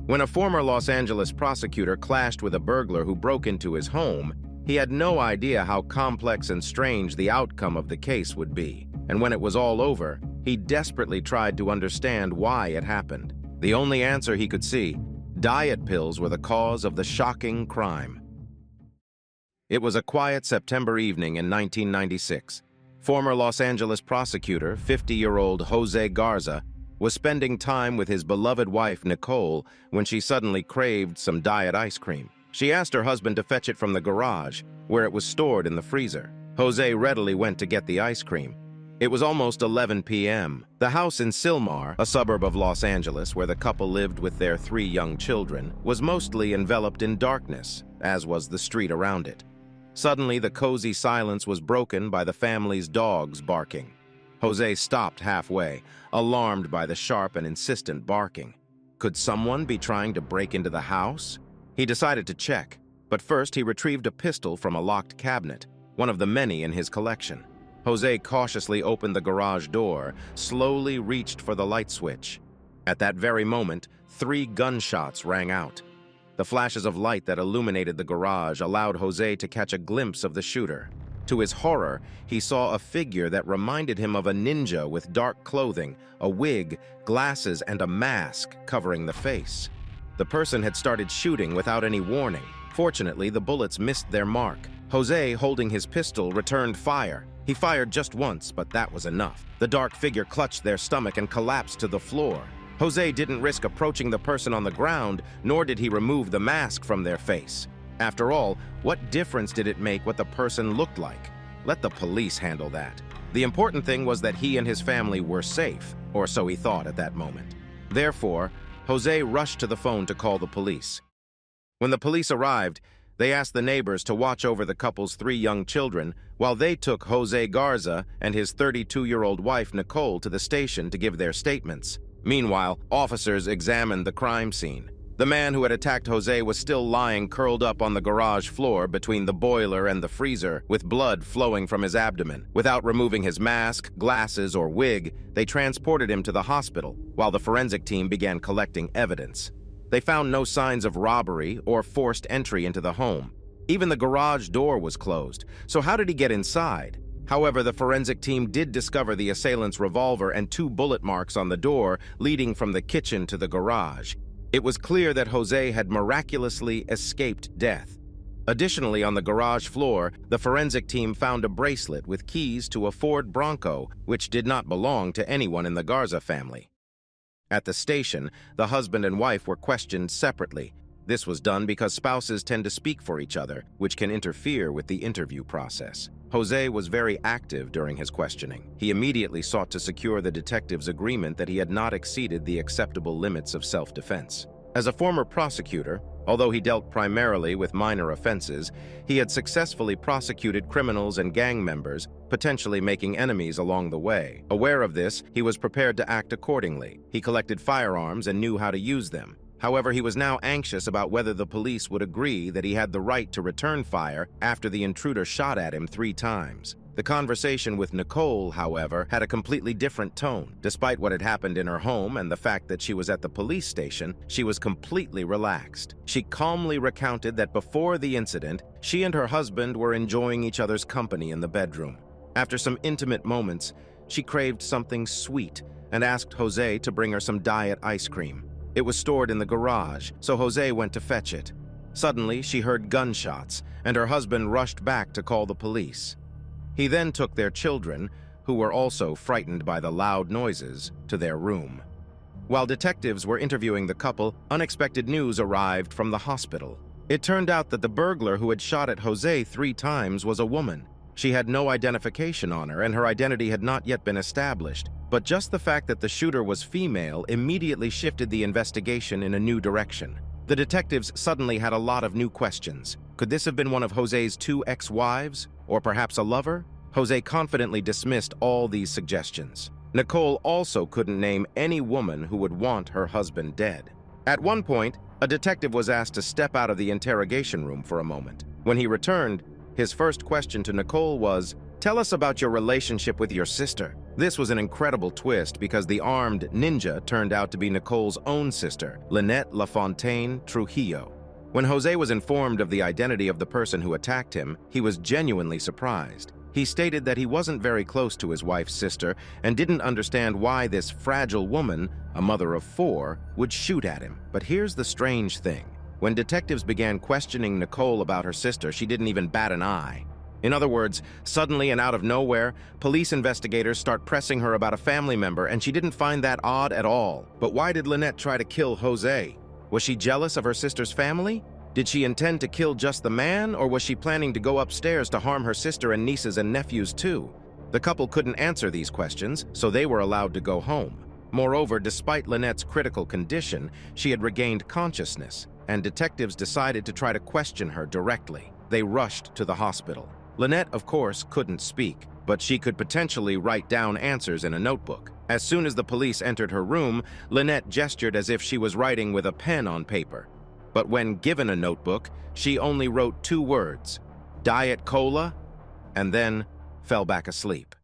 When a former Los Angeles prosecutor clashed with a burglar who broke into his home, he had no idea how complex and strange the outcome of the case would be. And when it was all over, he desperately tried to understand why it happened. The only answer he could see: diet pills were the cause of the shocking crime. It was a quiet September evening in 1996. Former Los Angeles prosecutor, 50-year-old Jose Garza, was spending time with his beloved wife, Nicole, when she suddenly craved some diet ice cream. She asked her husband to fetch it from the garage, where it was stored in the freezer. Jose readily went to get the ice cream. It was almost 11 p.m. The house in Silmar, a suburb of Los Angeles where the couple lived with their 3 young children, was mostly enveloped in darkness, as was the street around it. Suddenly, the cozy silence was broken by the family's dogs barking. Jose stopped halfway, alarmed by the sharp and insistent barking. Could someone be trying to break into the house? He decided to check, but first he retrieved a pistol from a locked cabinet, one of the many in his collection. Jose cautiously opened the garage door, slowly reached for the light switch. At that very moment, 3 gunshots rang out. The flashes of light that illuminated the garage allowed Jose to catch a glimpse of the shooter. To his horror, he saw a figure that reminded him of a ninja with dark clothing, a wig, glasses, and a mask covering the face. The person had started shooting without any warning. Fortunately, the bullets missed their mark. Jose, holding his pistol, returned fire. He fired just once, but that was enough. The dark figure clutched their stomach and collapsed to the floor. Jose didn't risk approaching the person on the ground, nor did he remove the mask from their face. After all, what difference did it make what the person looked like? Let the police handle that. The important thing was that he and his family were safe, or so he thought at that moment. Therefore, Jose rushed to the phone to call the police. When the police arrived, they asked the neighbors to watch over the couple's 3 young children while they took Jose Garza and his 32-year-old wife Nicole to the station to give their statements. Meanwhile, officers examined the crime scene. The man who had attacked Jose was still lying curled up on the garage floor between the boiler and the freezer, with blood flowing from his abdomen. Without removing his mask, glasses, or wig, they transported him to the hospital, while the forensic team began collecting evidence. They found no signs of robbery or forced entry into the home. Even the garage door was closed, so how did he get inside? However, the forensic team did discover the assailant's revolver and 2 bullet marks on the door leading from the kitchen to the garage. It was clear that Jose had miraculously escaped death. Additionally, on the garage floor, the forensic team found a bracelet with keys to a Ford Bronco, which did not belong to anyone in the Garza family. At the station, the husband and wife were questioned separately. This was done because spouses tend to speak for each other, which can interfere with the interview process. Jose was very active during his questioning. He immediately sought to secure the detective's agreement that he had not exceeded the acceptable limits of self-defense. As a former prosecutor, although he dealt primarily with minor offenses, he had successfully prosecuted criminals and gang members, potentially making enemies along the way. Aware of this, he was prepared to act accordingly. He collected firearms and knew how to use them. However, he was now anxious about whether the police would agree that he had the right to return fire after the intruder shot at him 3 times. The conversation with Nicole, however, had a completely different tone. Despite what had happened in her home and the fact that she was at the police station, she was completely relaxed. She calmly recounted that before the incident, she and her husband were enjoying each other's company in the bedroom. After some intimate moments, she craved something sweet and asked Jose to bring her some diet ice cream. It was stored in the garage, so Jose went to fetch it. Suddenly, she heard gunshots, and her husband rushed back to call the police. He then took their children, who were also frightened by the loud noises, to their room. While detectives were interviewing the couple, unexpected news arrived from the hospital. It turned out that the burglar who had shot at Jose 3 times was a woman. She had no identification on her, and her identity had not yet been established. But just the fact that the shooter was female immediately shifted the investigation in a new direction. The detectives suddenly had a lot of new questions. Could this have been one of Jose's 2 ex-wives? Or perhaps a lover? Jose confidently dismissed all these suggestions. Nicole also couldn't name any woman who would want her husband dead. At one point, a detective was asked to step out of the interrogation room for a moment. When he returned, his first question to Nicole was, Tell us about your relationship with your sister." This was an incredible twist because the armed ninja turned out to be Nicole's own sister, Lynette LaFontaine Trujillo. When Jose was informed of the identity of the person who attacked him, he was genuinely surprised. He stated that he wasn't very close to his wife's sister and didn't understand why this fragile woman, a mother of 4, would shoot at him. But here's the strange thing. When detectives began questioning Nicole about her sister, she didn't even bat an eye. In other words, suddenly and out of nowhere, police investigators start pressing her about a family member, and she didn't find that odd at all. But why did Lynette try to kill Jose? Was she jealous of her sister's family? Did she intend to kill just the man, or was she planning to go upstairs to harm her sister and nieces and nephews too? The couple couldn't answer these questions, so they were allowed to go home. Moreover, despite Lynette's critical condition, she had regained consciousness, and detectives decided to try to question her directly. They rushed to the hospital. Lynette, of course, couldn't speak, but she could potentially write down answers in a notebook. As soon as the police entered her room, Lynette gestured as if she was writing with a pen on paper. But when given a notebook, she only wrote 2 words, "Diet Cola," and then fell back asleep.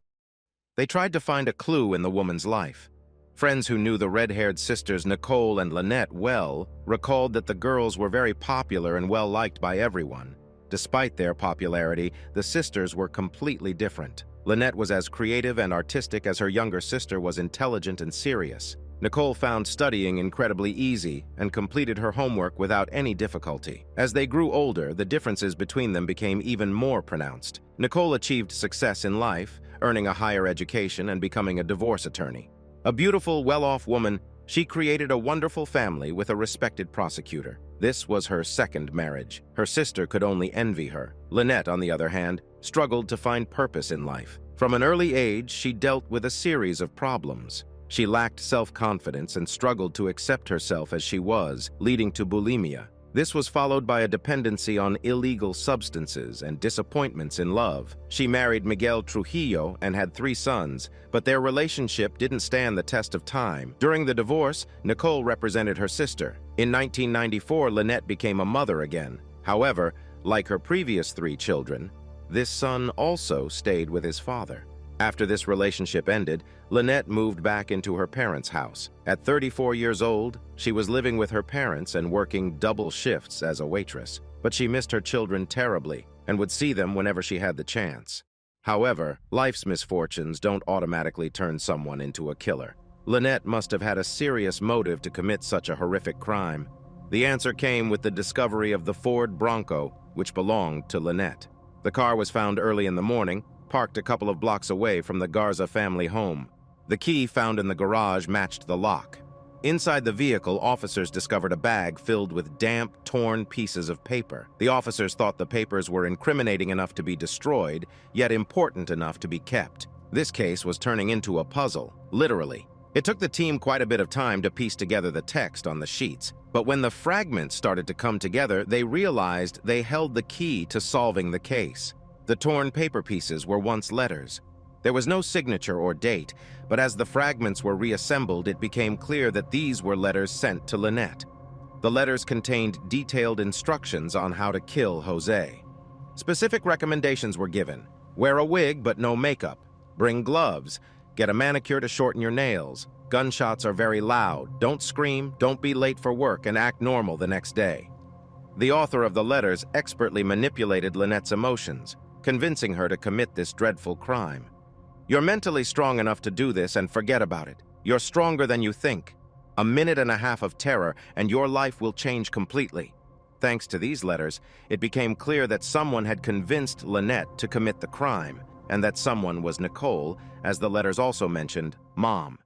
They tried to find a clue in the woman's life. Friends who knew the red-haired sisters Nicole and Lynette well recalled that the girls were very popular and well-liked by everyone. Despite their popularity, the sisters were completely different. Lynette was as creative and artistic as her younger sister was intelligent and serious. Nicole found studying incredibly easy and completed her homework without any difficulty. As they grew older, the differences between them became even more pronounced. Nicole achieved success in life, earning a higher education and becoming a divorce attorney. A beautiful, well-off woman, she created a wonderful family with a respected prosecutor. This was her second marriage. Her sister could only envy her. Lynette, on the other hand, struggled to find purpose in life. From an early age, she dealt with a series of problems. She lacked self-confidence and struggled to accept herself as she was, leading to bulimia. This was followed by a dependency on illegal substances and disappointments in love. She married Miguel Trujillo and had 3 sons, but their relationship didn't stand the test of time. During the divorce, Nicole represented her sister. In 1994, Lynette became a mother again. However, like her previous 3 children, this son also stayed with his father. After this relationship ended, Lynette moved back into her parents' house. At 34 years old, she was living with her parents and working double shifts as a waitress. But she missed her children terribly and would see them whenever she had the chance. However, life's misfortunes don't automatically turn someone into a killer. Lynette must have had a serious motive to commit such a horrific crime. The answer came with the discovery of the Ford Bronco, which belonged to Lynette. The car was found early in the morning, parked a couple of blocks away from the Garza family home. The key found in the garage matched the lock. Inside the vehicle, officers discovered a bag filled with damp, torn pieces of paper. The officers thought the papers were incriminating enough to be destroyed, yet important enough to be kept. This case was turning into a puzzle, literally. It took the team quite a bit of time to piece together the text on the sheets, but when the fragments started to come together, they realized they held the key to solving the case. The torn paper pieces were once letters. There was no signature or date, but as the fragments were reassembled, it became clear that these were letters sent to Lynette. The letters contained detailed instructions on how to kill Jose. Specific recommendations were given. Wear a wig but no makeup. Bring gloves. Get a manicure to shorten your nails. Gunshots are very loud. Don't scream, don't be late for work, and act normal the next day. The author of the letters expertly manipulated Lynette's emotions, convincing her to commit this dreadful crime. You're mentally strong enough to do this and forget about it. You're stronger than you think. A minute and a half of terror and your life will change completely. Thanks to these letters, it became clear that someone had convinced Lynette to commit the crime, and that someone was Nicole, as the letters also mentioned, Mom.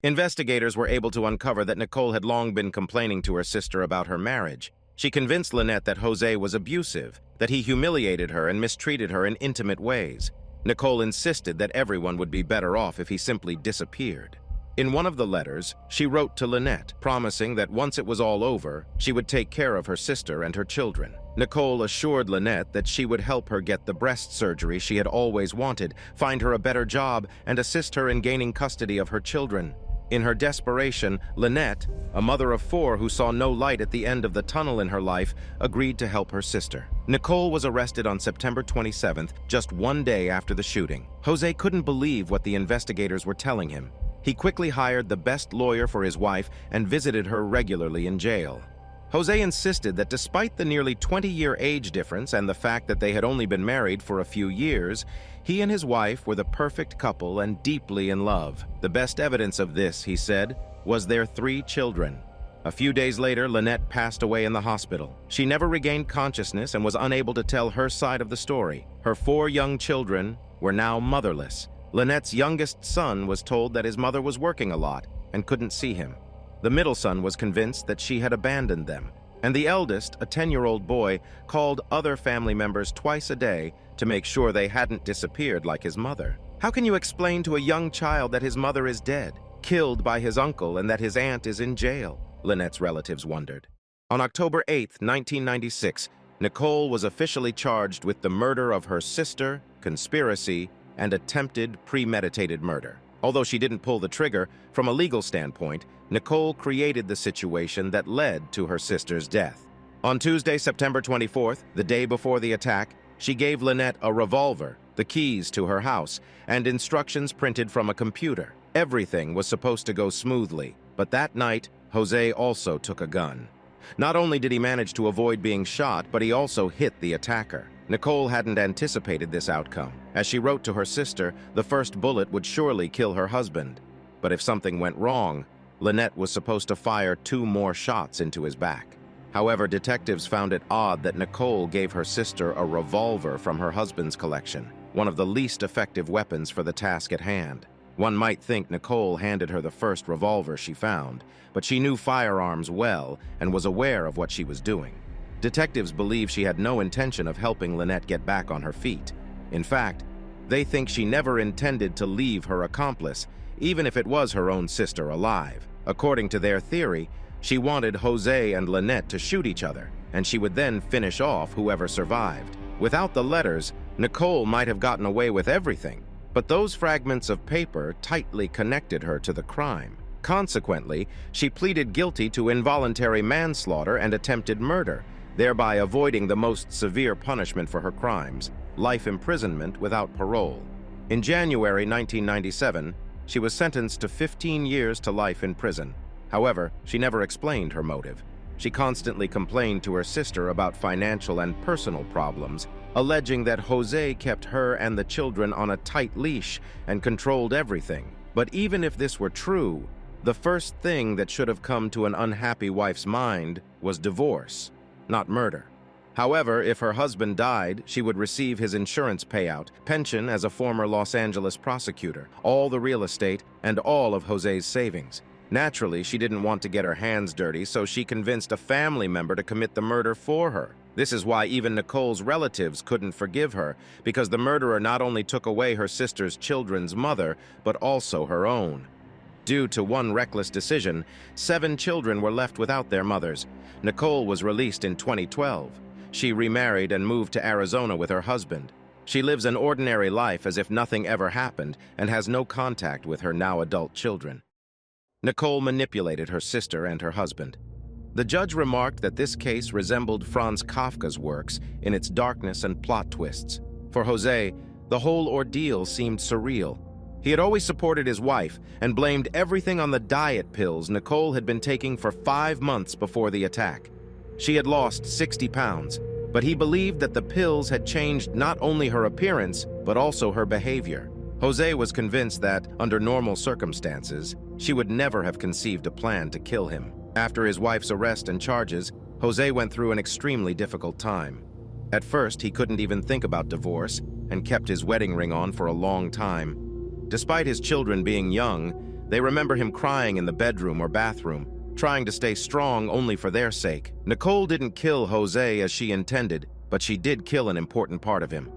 Investigators were able to uncover that Nicole had long been complaining to her sister about her marriage. She convinced Lynette that Jose was abusive, that he humiliated her and mistreated her in intimate ways. Nicole insisted that everyone would be better off if he simply disappeared. In one of the letters, she wrote to Lynette, promising that once it was all over, she would take care of her sister and her children. Nicole assured Lynette that she would help her get the breast surgery she had always wanted, find her a better job, and assist her in gaining custody of her children. In her desperation, Lynette, a mother of 4 who saw no light at the end of the tunnel in her life, agreed to help her sister. Nicole was arrested on September 27th, just 1 day after the shooting. Jose couldn't believe what the investigators were telling him. He quickly hired the best lawyer for his wife and visited her regularly in jail. Jose insisted that despite the nearly 20-year age difference and the fact that they had only been married for a few years, he and his wife were the perfect couple and deeply in love. The best evidence of this, he said, was their 3 children. A few days later, Lynette passed away in the hospital. She never regained consciousness and was unable to tell her side of the story. Her 4 young children were now motherless. Lynette's youngest son was told that his mother was working a lot and couldn't see him. The middle son was convinced that she had abandoned them, and the eldest, a 10-year-old boy, called other family members twice a day to make sure they hadn't disappeared like his mother. How can you explain to a young child that his mother is dead, killed by his uncle, and that his aunt is in jail? Lynette's relatives wondered. On October 8, 1996, Nicole was officially charged with the murder of her sister, conspiracy, and attempted premeditated murder. Although she didn't pull the trigger, from a legal standpoint, Nicole created the situation that led to her sister's death. On Tuesday, September 24th, the day before the attack, she gave Lynette a revolver, the keys to her house, and instructions printed from a computer. Everything was supposed to go smoothly, but that night, Jose also took a gun. Not only did he manage to avoid being shot, but he also hit the attacker. Nicole hadn't anticipated this outcome. As she wrote to her sister, the first bullet would surely kill her husband. But if something went wrong, Lynette was supposed to fire 2 more shots into his back. However, detectives found it odd that Nicole gave her sister a revolver from her husband's collection, one of the least effective weapons for the task at hand. One might think Nicole handed her the first revolver she found, but she knew firearms well and was aware of what she was doing. Detectives believe she had no intention of helping Lynette get back on her feet. In fact, they think she never intended to leave her accomplice, even if it was her own sister alive. According to their theory, she wanted Jose and Lynette to shoot each other, and she would then finish off whoever survived. Without the letters, Nicole might have gotten away with everything, but those fragments of paper tightly connected her to the crime. Consequently, she pleaded guilty to involuntary manslaughter and attempted murder, thereby avoiding the most severe punishment for her crimes, life imprisonment without parole. In January 1997, she was sentenced to 15 years to life in prison. However, she never explained her motive. She constantly complained to her sister about financial and personal problems, alleging that Jose kept her and the children on a tight leash and controlled everything. But even if this were true, the first thing that should have come to an unhappy wife's mind was divorce, not murder. However, if her husband died, she would receive his insurance payout, pension as a former Los Angeles prosecutor, all the real estate, and all of Jose's savings. Naturally, she didn't want to get her hands dirty, so she convinced a family member to commit the murder for her. This is why even Nicole's relatives couldn't forgive her, because the murderer not only took away her sister's children's mother, but also her own. Due to one reckless decision, 7 children were left without their mothers. Nicole was released in 2012. She remarried and moved to Arizona with her husband. She lives an ordinary life as if nothing ever happened and has no contact with her now adult children. Nicole manipulated her sister and her husband. The judge remarked that this case resembled Franz Kafka's works in its darkness and plot twists. For Jose, the whole ordeal seemed surreal. He had always supported his wife and blamed everything on the diet pills Nicole had been taking for 5 months before the attack. She had lost 60 pounds, but he believed that the pills had changed not only her appearance, but also her behavior. Jose was convinced that, under normal circumstances, she would never have conceived a plan to kill him. After his wife's arrest and charges, Jose went through an extremely difficult time. At first, he couldn't even think about divorce and kept his wedding ring on for a long time. Despite his children being young, they remember him crying in the bedroom or bathroom, trying to stay strong only for their sake. Nicole didn't kill Jose as she intended, but she did kill an important part of him.